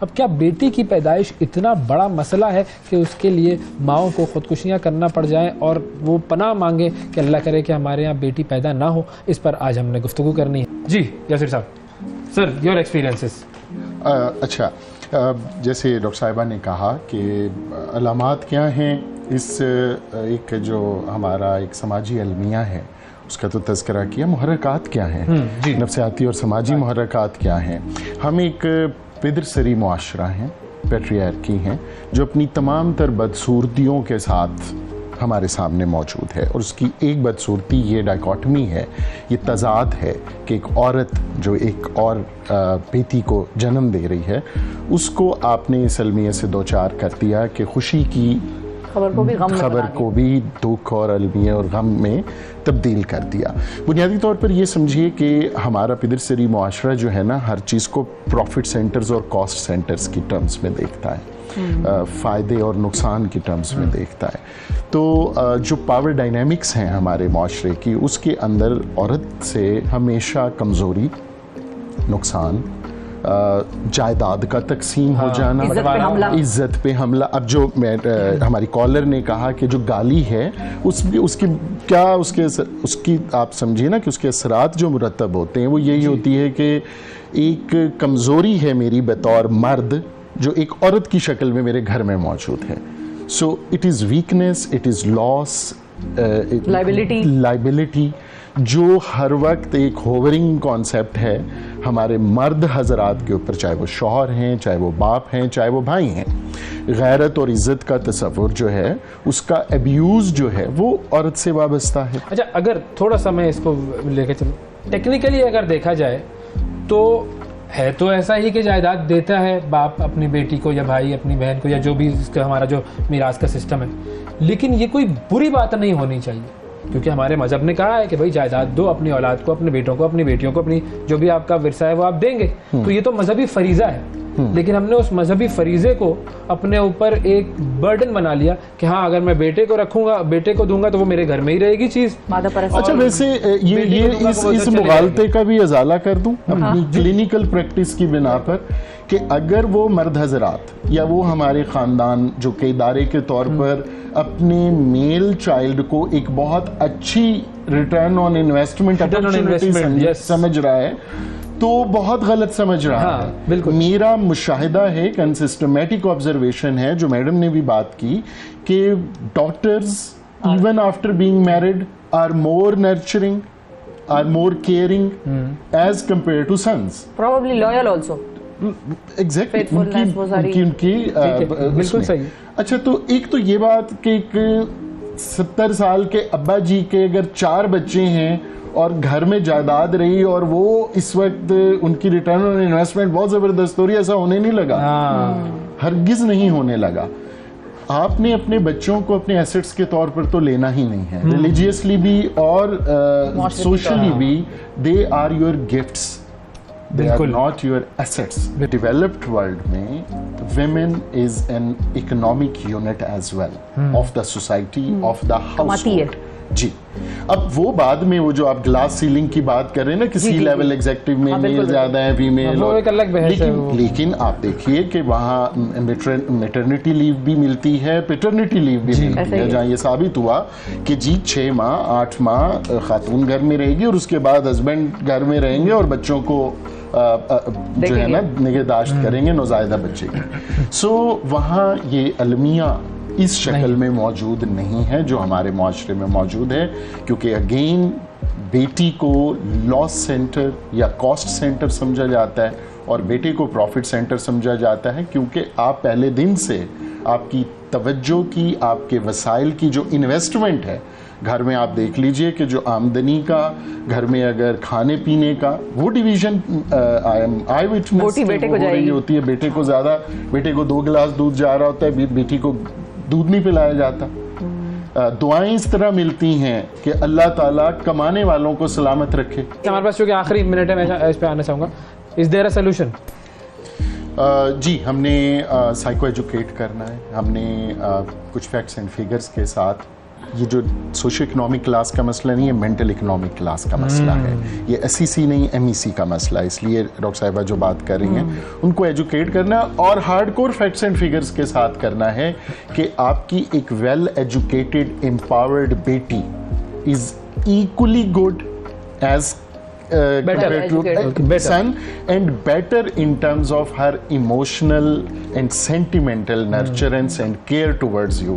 اب کیا بیٹی کی پیدائش اتنا بڑا مسئلہ ہے کہ اس کے لیے ماؤں کو خودکشیاں کرنا پڑ جائیں اور وہ پناہ مانگیں کہ اللہ کرے کہ ہمارے یہاں بیٹی پیدا نہ ہو؟ اس پر آج ہم نے گفتگو کرنی ہے. جی یاسر صاحب، سر یور ایکسپیرینسز. اچھا، جیسے ڈاکٹر صاحبہ نے کہا کہ علامات کیا ہیں، اس ایک جو ہمارا ایک سماجی المیہ ہے اس کا تو تذکرہ کیا. محرکات کیا ہیں، نفسیاتی اور سماجی محرکات کیا ہیں. ہم ایک پدر سری معاشرہ ہیں، پیٹریارکی ہیں، جو اپنی تمام تر بدصورتیوں کے ساتھ ہمارے سامنے موجود ہے. اور اس کی ایک بدصورتی یہ ڈائیکاٹمی ہے، یہ تضاد ہے کہ ایک عورت جو ایک اور بیٹی کو جنم دے رہی ہے، اس کو آپ نے اس المیہ سے دوچار کر دیا کہ خوشی کی خبر کو بھی دکھ اور المیہ اور غم میں تبدیل کر دیا. بنیادی طور پر یہ سمجھیے کہ ہمارا پدر سری معاشرہ جو ہے نا، ہر چیز کو پروفٹ سینٹرز اور کاسٹ سینٹرز کی ٹرمز میں دیکھتا ہے، فائدے اور نقصان کی ٹرمز میں دیکھتا ہے. تو جو پاور ڈائنامکس ہیں ہمارے معاشرے کی، اس کے اندر عورت سے ہمیشہ کمزوری، نقصان، جائیداد کا تقسیم ہو جانا، عزت پہ حملہ. اب جو ہماری کالر نے کہا کہ جو گالی ہے اس کی آپ سمجھیے نا کہ اس کے اثرات جو مرتب ہوتے ہیں وہ یہی ہوتی ہے کہ ایک کمزوری ہے میری بطور مرد جو ایک عورت کی شکل میں میرے گھر میں موجود ہے. So it is weakness, it is loss, liability, جو ہر وقت ایک ہوورنگ کانسیپٹ ہے ہمارے مرد حضرات کے اوپر، چاہے وہ شوہر ہیں، چاہے وہ باپ ہیں، چاہے وہ بھائی ہیں. غیرت اور عزت کا تصور جو ہے، اس کا ابیوز جو ہے، وہ عورت سے وابستہ ہے. اچھا، اگر تھوڑا سا میں اس کو لے کے چلوں، ٹیکنیکلی اگر دیکھا جائے تو ہے تو ایسا ہی کہ جائیداد دیتا ہے باپ اپنی بیٹی کو یا بھائی اپنی بہن کو یا جو بھی اس کا ہمارا جو میراث کا سسٹم ہے، لیکن یہ کوئی بری بات نہیں ہونی چاہیے، کیونکہ ہمارے مذہب نے کہا ہے کہ بھائی جائیداد دو اپنی اولاد کو، اپنے بیٹوں کو، اپنی بیٹیوں کو، اپنی جو بھی آپ کا ورثہ ہے وہ آپ دیں گے. تو یہ تو مذہبی فریضہ ہے، لیکن ہم نے اس مذہبی فریضے کو اپنے اوپر ایک برڈن بنا لیا کہ ہاں اگر میں بیٹے کو رکھوں گا، بیٹے کو دوں گا تو وہ میرے گھر میں ہی رہے گی چیز. اچھا، ویسے یہ اس مغالطے کا بھی ازالہ کر دوں اپنی کلینکل پریکٹس کی بنا پر کہ اگر وہ مرد حضرات یا وہ ہمارے خاندان جو کہ ادارے کے طور پر اپنے میل چائلڈ کو ایک بہت اچھی ریٹرن آن انویسٹمنٹ سمجھ رہا ہے تو بہت غلط سمجھ رہا ہے. میرا مشاہدہ ہے، ایک سسٹمیٹک آبزرویشن ہے جو میڈم نے بھی بات کی، کہ daughters even after being married are more nurturing, are more caring as compare to sons. Probably level also. بالکل صحیح. اچھا، تو ایک تو یہ بات کہ ایک 70 سال کے ابا جی کے اگر 4 بچے ہیں اور گھر میں جائیداد رہی اور وہ اس وقت ان کی ریٹرن آن انویسٹمنٹ بہت زبردست ہو رہی ہے، ایسا ہونے نہیں لگا، ہرگز نہیں ہونے لگا. آپ نے اپنے بچوں کو اپنے ایسٹس کے طور پر تو لینا ہی نہیں ہے، ریلیجیسلی بھی اور سوشلی بھی. They are your gifts, they are not your assets. Developed world میں women is an economic unit as well of the society, of the household. جی، اب وہ بعد میں وہ جو آپ گلاس سیلنگ کی بات کر رہے ہیں نا، کسی لیول ایگزیکٹو میں میل زیادہ ہے، فیمیل، لیکن آپ دیکھیے کہ وہاں میٹرنیٹی لیو بھی ملتی ہے، پیٹرنیٹی لیو بھی ملتی ہے، جہاں یہ ثابت ہوا کہ جی 6 ماہ 8 ماہ خاتون گھر میں رہے گی اور اس کے بعد ہسبینڈ گھر میں رہیں گے اور بچوں کو جو ہے نا نگہداشت کریں گے، نوزائیدہ بچے کی. سو وہاں یہ المیہ اس شکل میں موجود نہیں ہے جو ہمارے معاشرے میں موجود ہے، کیونکہ اگین بیٹی کو لاس سینٹر یا کاسٹ سینٹر سمجھا جاتا ہے اور بیٹے کو پروفٹ سینٹر سمجھا جاتا ہے، کیونکہ آپ پہلے دن سے آپ کی توجہ کی، آپ کے وسائل کی جو انویسٹمنٹ ہے گھر میں، آپ دیکھ لیجئے کہ جو آمدنی کا گھر میں اگر کھانے پینے کا وہ ڈویژن آئی وٹنس ہو رہی ہوتی ہے. بیٹے کو زیادہ، بیٹے کو 2 گلاس دودھ جا رہا ہوتا ہے، بیٹی کو دودھ نہیں پلایا جاتا. دعائیں اس طرح ملتی ہیں کہ اللہ تعالیٰ کمانے والوں کو سلامت رکھے. ہمارے پاس چونکہ آخری منٹ ہے، میں اس پہ آنا چاہوں گا. از دیر اے سولوشن؟ جی، ہم نے سائیکو ایجوکیٹ کرنا ہے، ہم نے کچھ فیکٹس اینڈ فگرز کے ساتھ یہ جو سوشو اکنامک کلاس کا مسئلہ نہیں ہے، مینٹل اکنامک کلاس کا مسئلہ ہے. یہ SEC نہیں MEC کا مسئلہ ہے. اس لیے ڈاکٹر صاحبہ جو بات کر رہی ہیں ان کو ایجوکیٹ کرنا اور hard core facts and figures کے ساتھ کرنا ہے کہ آپ کی ایک ویل ایجوکیٹڈ امپاورڈ بیٹی is equally good as compared to Better. son, and better in terms of her emotional and sentimental nurturance and care towards you.